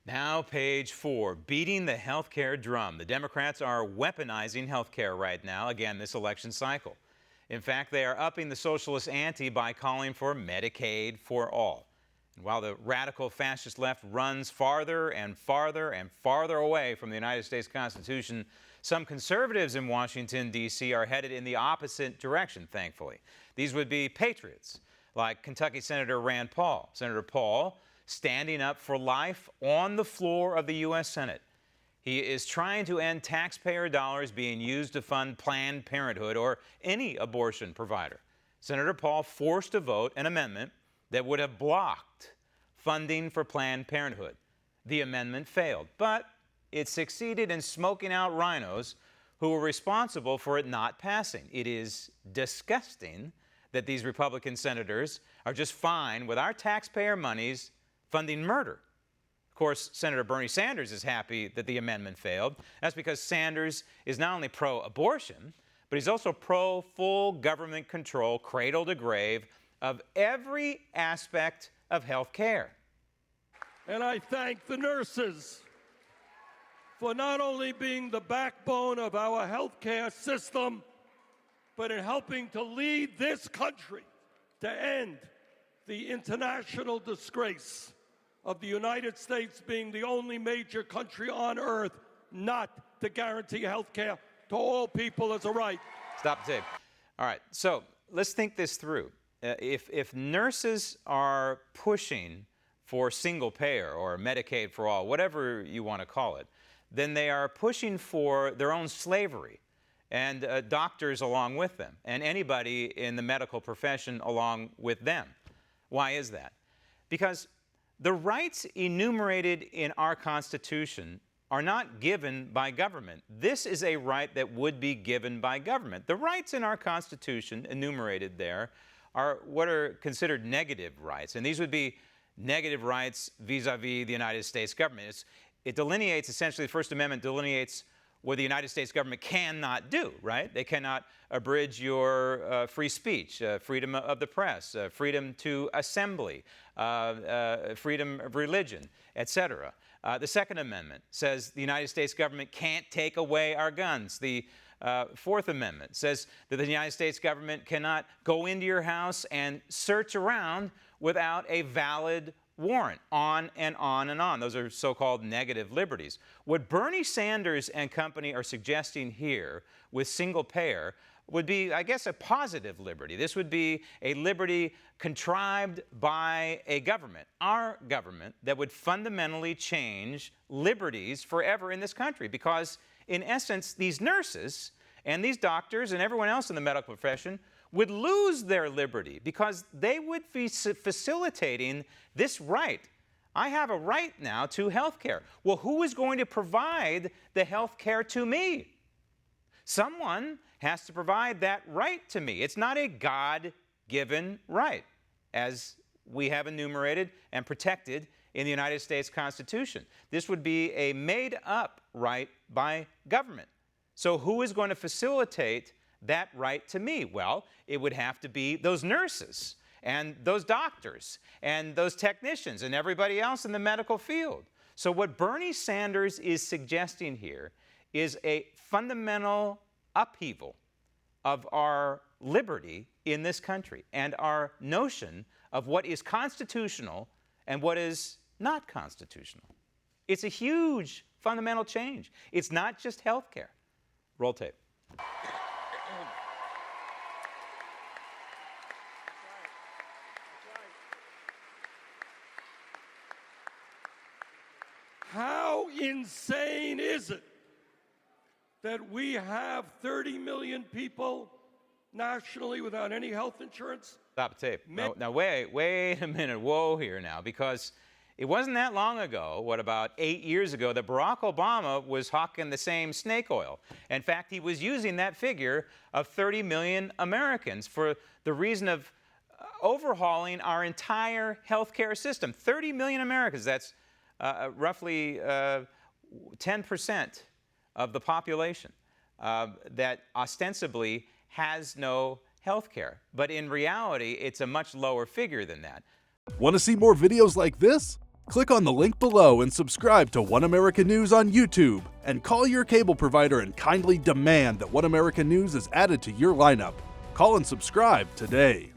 Now, page 4, beating the healthcare drum. The Democrats are weaponizing healthcare right now, again, this election cycle. In fact, they are upping the socialist ante by calling for Medicaid for all. And while the radical fascist left runs farther and farther and farther away from the United States Constitution, some conservatives in Washington, D.C. are headed in the opposite direction, thankfully. These would be patriots, like Kentucky Senator Rand Paul. Senator Paul, standing up for life on the floor of the U.S. Senate. He is trying to end taxpayer dollars being used to fund Planned Parenthood or any abortion provider. Senator Paul forced a vote an amendment that would have blocked funding for Planned Parenthood. The amendment failed, but it succeeded in smoking out rhinos who were responsible for it not passing. It is disgusting that these Republican senators are just fine with our taxpayer monies funding murder. Of course, Senator Bernie Sanders is happy that the amendment failed. That's because Sanders is not only pro-abortion, but he's also pro-full government control, cradle to grave, of every aspect of health care. And I thank the nurses for not only being the backbone of our health care system, but in helping to lead this country to end the international disgrace of the United States being the only major country on earth not to guarantee health care to all people as a right. Stop the tape. All right, so let's think this through. If nurses are pushing for single payer or Medicaid for all, whatever you want to call it, then they are pushing for their own slavery, and doctors along with them, and anybody in the medical profession along with them. Why is that? Because the rights enumerated in our Constitution are not given by government. This is a right that would be given by government. The rights in our Constitution enumerated there are what are considered negative rights, and these would be negative rights vis-a-vis the United States government. It delineates, essentially, the First Amendment delineates what the United States government cannot do, right? They cannot abridge your free speech, freedom of the press, freedom to assembly, freedom of religion, etc. The Second Amendment says the United States government can't take away our guns. The Fourth Amendment says that the United States government cannot go into your house and search around without a valid warrant, on and on and on. Those are so-called negative liberties. What Bernie Sanders and company are suggesting here with single payer would be, I guess, a positive liberty. This would be a liberty contrived by a government, our government, that would fundamentally change liberties forever in this country. Because, in essence, these nurses and these doctors and everyone else in the medical profession would lose their liberty because they would be facilitating this right. I have a right now to health care. Well, who is going to provide the health care to me? Someone has to provide that right to me. It's not a God-given right, as we have enumerated and protected in the United States Constitution. This would be a made-up right by government. So who is going to facilitate that right to me? Well, it would have to be those nurses and those doctors and those technicians and everybody else in the medical field. So what Bernie Sanders is suggesting here is a fundamental upheaval of our liberty in this country and our notion of what is constitutional and what is not constitutional. It's a huge fundamental change. It's not just health care. Roll tape. How insane is it that we have 30 million people nationally without any health insurance? Stop the tape. Now wait a minute. Whoa here now, because it wasn't that long ago, what, about 8 years ago, that Barack Obama was hawking the same snake oil. In fact, he was using that figure of 30 million Americans for the reason of overhauling our entire healthcare system. 30 million Americans, that's roughly 10% of the population that ostensibly has no health care. But in reality, it's a much lower figure than that. Want to see more videos like this? Click on the link below and subscribe to One America News on YouTube, and call your cable provider and kindly demand that One America News is added to your lineup. Call and subscribe today.